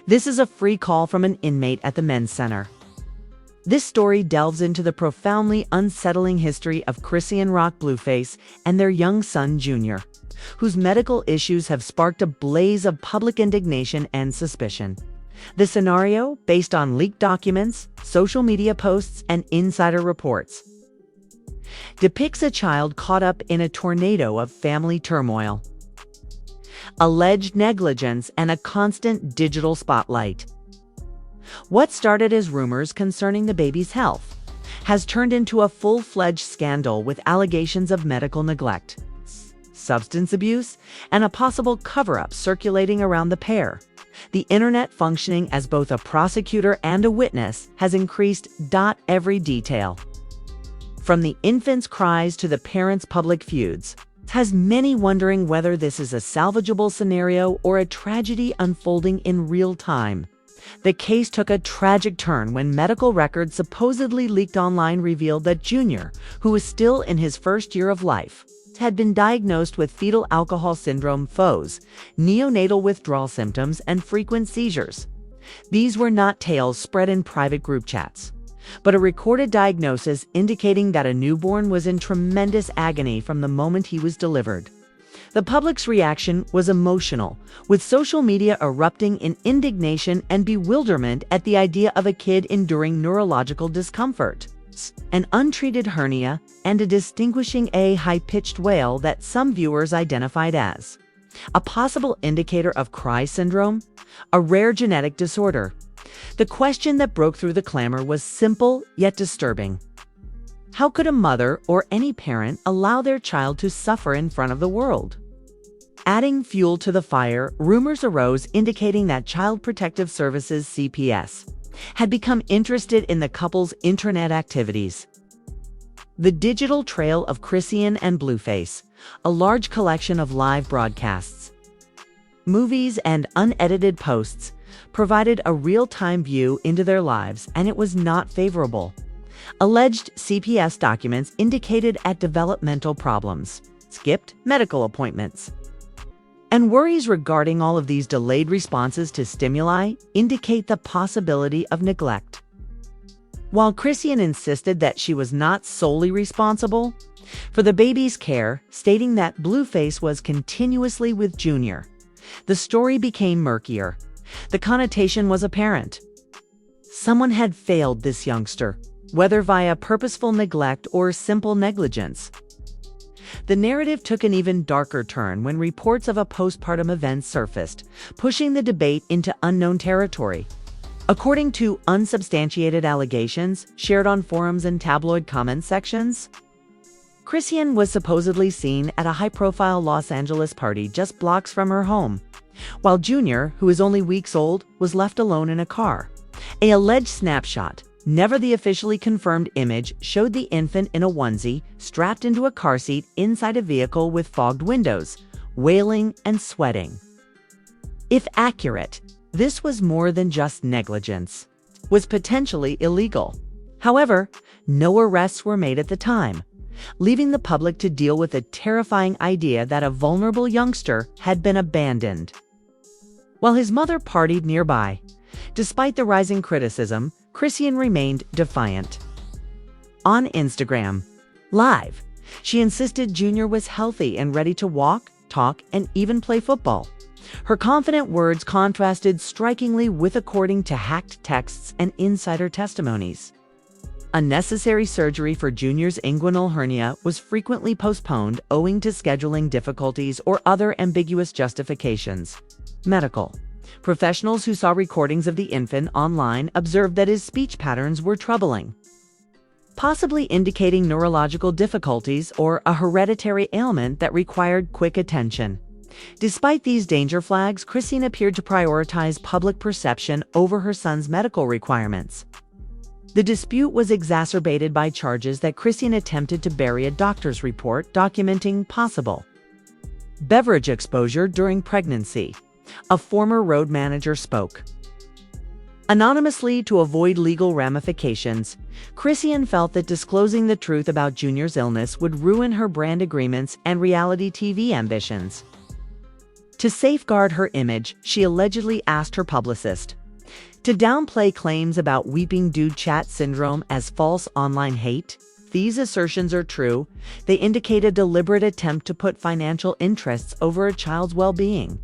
This is a free call from an inmate at the men's center. This story delves into the profoundly unsettling history of Chrisean Rock Blueface and their young son, Junior, whose medical issues have sparked a blaze of public indignation and suspicion. The scenario, based on leaked documents, social media posts, and insider reports, depicts a child caught up in a tornado of family turmoil, alleged negligence, and a constant digital spotlight. What started as rumors concerning the baby's health has turned into a full-fledged scandal with allegations of medical neglect, substance abuse, and a possible cover-up circulating around the pair. The internet, functioning as both a prosecutor and a witness, has increased every detail. From the infant's cries to the parents' public feuds, has many wondering whether this is a salvageable scenario or a tragedy unfolding in real time. The case took a tragic turn when medical records supposedly leaked online revealed that Junior, who was still in his first year of life, had been diagnosed with fetal alcohol syndrome (FOS), neonatal withdrawal symptoms, and frequent seizures. These were not tales spread in private group chats, but a recorded diagnosis indicating that a newborn was in tremendous agony from the moment he was delivered. The public's reaction was emotional, with social media erupting in indignation and bewilderment at the idea of a kid enduring neurological discomfort, an untreated hernia, and a distinguishing high-pitched wail that some viewers identified as a possible indicator of cry syndrome, a rare genetic disorder. The question that broke through the clamor was simple yet disturbing. How could a mother or any parent allow their child to suffer in front of the world? Adding fuel to the fire, rumors arose indicating that Child Protective Services (CPS) had become interested in the couple's internet activities. The digital trail of Chrisean and Blueface, a large collection of live broadcasts, movies, and unedited posts, provided a real-time view into their lives, and it was not favorable. Alleged CPS documents indicated at developmental problems, skipped medical appointments, and worries regarding all of these delayed responses to stimuli indicate the possibility of neglect. While Chrisean insisted that she was not solely responsible for the baby's care, stating that Blueface was continuously with Junior, the story became murkier. The connotation was apparent. Someone had failed this youngster, whether via purposeful neglect or simple negligence. The narrative took an even darker turn when reports of a postpartum event surfaced, pushing the debate into unknown territory. According to unsubstantiated allegations shared on forums and tabloid comment sections, Chrisean was supposedly seen at a high-profile Los Angeles party just blocks from her home, while Junior, who is only weeks old, was left alone in a car. An alleged snapshot, never the officially confirmed image, showed the infant in a onesie, strapped into a car seat inside a vehicle with fogged windows, wailing and sweating. If accurate, this was more than just negligence, was potentially illegal. However, no arrests were made at the time, leaving the public to deal with the terrifying idea that a vulnerable youngster had been abandoned. While his mother partied nearby, despite the rising criticism, Chrisean remained defiant. On Instagram Live, she insisted Junior was healthy and ready to walk, talk, and even play football. Her confident words contrasted strikingly with according to hacked texts and insider testimonies. Unnecessary surgery for Junior's inguinal hernia was frequently postponed owing to scheduling difficulties or other ambiguous justifications. Medical professionals who saw recordings of the infant online observed that his speech patterns were troubling, possibly indicating neurological difficulties or a hereditary ailment that required quick attention. Despite these danger flags, Chrisean appeared to prioritize public perception over her son's medical requirements. The dispute was exacerbated by charges that Chrisean attempted to bury a doctor's report documenting possible beverage exposure during pregnancy. A former road manager spoke anonymously to avoid legal ramifications. Chrisean felt that disclosing the truth about Junior's illness would ruin her brand agreements and reality TV ambitions. To safeguard her image, she allegedly asked her publicist to downplay claims about weeping dude chat syndrome as false online hate. These assertions are true. They indicate a deliberate attempt to put financial interests over a child's well-being,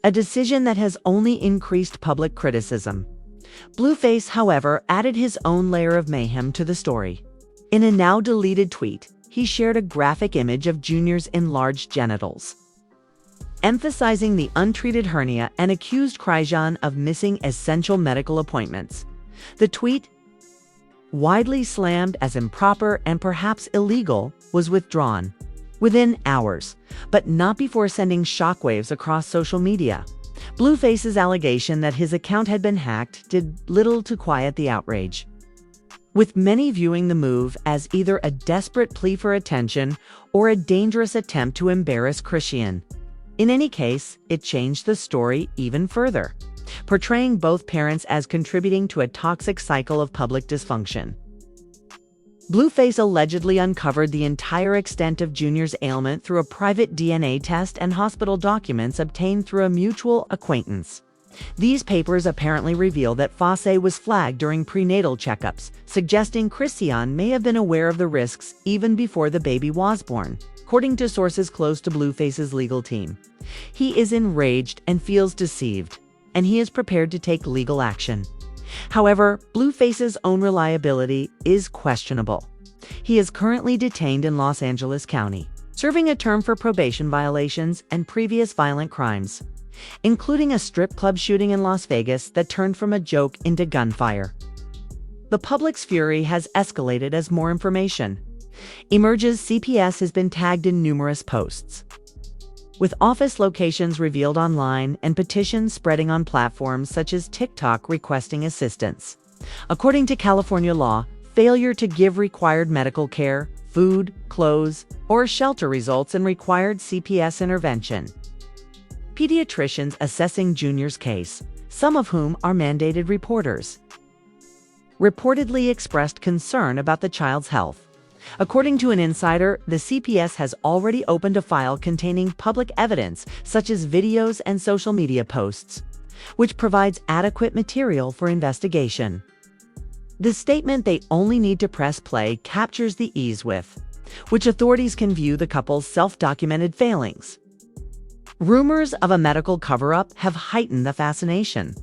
a decision that has only increased public criticism. Blueface, however, added his own layer of mayhem to the story. In a now-deleted tweet, he shared a graphic image of Junior's enlarged genitals, emphasizing the untreated hernia, and accused Chrisean of missing essential medical appointments. The tweet, widely slammed as improper and perhaps illegal, was withdrawn within hours, but not before sending shockwaves across social media. Blueface's allegation that his account had been hacked did little to quiet the outrage, with many viewing the move as either a desperate plea for attention or a dangerous attempt to embarrass Chrisean. In any case, it changed the story even further, portraying both parents as contributing to a toxic cycle of public dysfunction. Blueface allegedly uncovered the entire extent of Junior's ailment through a private DNA test and hospital documents obtained through a mutual acquaintance. These papers apparently reveal that Fosse was flagged during prenatal checkups, suggesting Chrisean may have been aware of the risks even before the baby was born, according to sources close to Blueface's legal team. He is enraged and feels deceived, and he is prepared to take legal action. However, Blueface's own reliability is questionable. He is currently detained in Los Angeles County, serving a term for probation violations and previous violent crimes, including a strip club shooting in Las Vegas that turned from a joke into gunfire. The public's fury has escalated as more information emerges. CPS has been tagged in numerous posts, with office locations revealed online and petitions spreading on platforms such as TikTok requesting assistance. According to California law, failure to give required medical care, food, clothes, or shelter results in required CPS intervention. Pediatricians assessing Junior's case, some of whom are mandated reporters, reportedly expressed concern about the child's health. According to an insider, the CPS has already opened a file containing public evidence such as videos and social media posts, which provides adequate material for investigation. The statement they only need to press play captures the ease with which authorities can view the couple's self-documented failings. Rumors of a medical cover-up have heightened the fascination.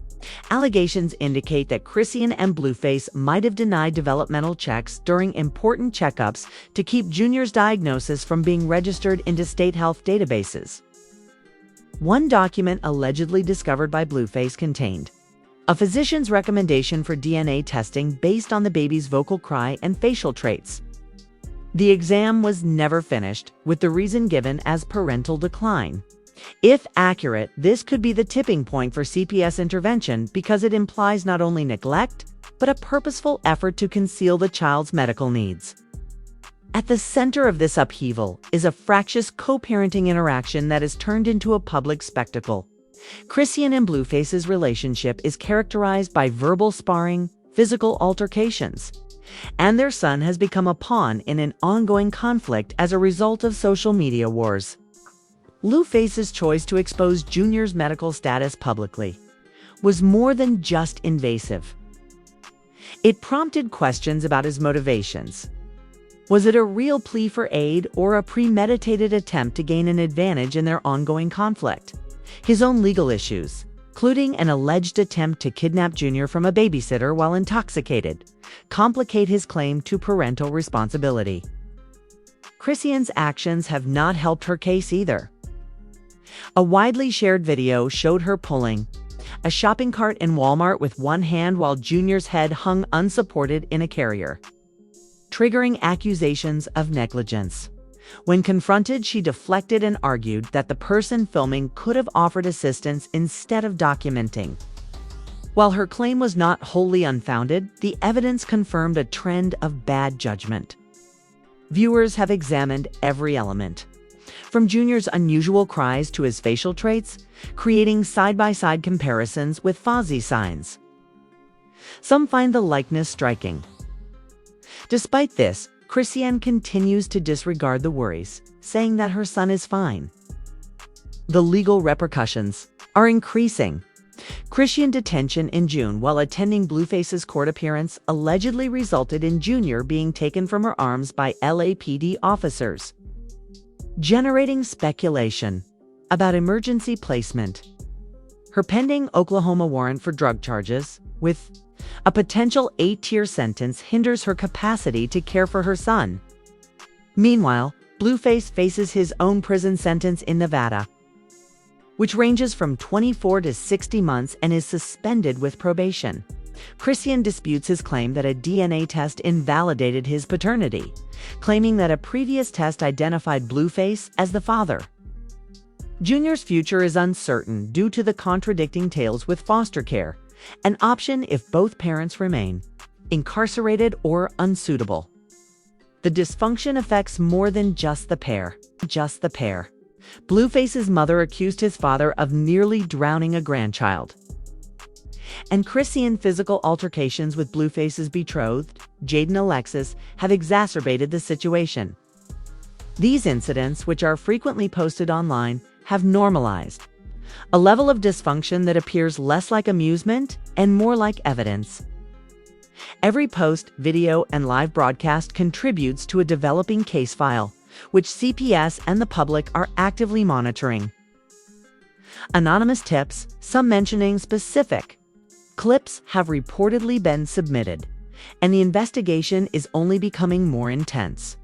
Allegations indicate that Chrisean and Blueface might have denied developmental checks during important checkups to keep Junior's diagnosis from being registered into state health databases. One document allegedly discovered by Blueface contained a physician's recommendation for DNA testing based on the baby's vocal cry and facial traits. The exam was never finished, with the reason given as parental decline. If accurate, this could be the tipping point for CPS intervention because it implies not only neglect, but a purposeful effort to conceal the child's medical needs. At the center of this upheaval is a fractious co-parenting interaction that is turned into a public spectacle. Chrisean and Blueface's relationship is characterized by verbal sparring, physical altercations, and their son has become a pawn in an ongoing conflict as a result of social media wars. Blueface's choice to expose Junior's medical status publicly was more than just invasive. It prompted questions about his motivations. Was it a real plea for aid or a premeditated attempt to gain an advantage in their ongoing conflict? His own legal issues, including an alleged attempt to kidnap Junior from a babysitter while intoxicated, complicate his claim to parental responsibility. Chrisean's actions have not helped her case either. A widely shared video showed her pulling a shopping cart in Walmart with one hand while Junior's head hung unsupported in a carrier, triggering accusations of negligence. When confronted, she deflected and argued that the person filming could have offered assistance instead of documenting. While her claim was not wholly unfounded, the evidence confirmed a trend of bad judgment. Viewers have examined every element, from Junior's unusual cries to his facial traits, creating side-by-side comparisons with Fozzie signs. Some find the likeness striking. Despite this, Chrisean continues to disregard the worries, saying that her son is fine. The legal repercussions are increasing. Chrisean detention in June while attending Blueface's court appearance allegedly resulted in Junior being taken from her arms by LAPD officers, generating speculation about emergency placement. Her pending Oklahoma warrant for drug charges, with a potential 8-tier sentence, hinders her capacity to care for her son. Meanwhile, Blueface faces his own prison sentence in Nevada, which ranges from 24 to 60 months and is suspended with probation. Chrisean disputes his claim that a DNA test invalidated his paternity, claiming that a previous test identified Blueface as the father. Junior's future is uncertain due to the contradicting tales with foster care, an option if both parents remain incarcerated or unsuitable. The dysfunction affects more than just the pair. Blueface's mother accused his father of nearly drowning a grandchild, and Chrisean physical altercations with Blueface's betrothed, Jaden Alexis, have exacerbated the situation. These incidents, which are frequently posted online, have normalized a level of dysfunction that appears less like amusement and more like evidence. Every post, video, and live broadcast contributes to a developing case file, which CPS and the public are actively monitoring. Anonymous tips, some mentioning specific clips, have reportedly been submitted, and the investigation is only becoming more intense.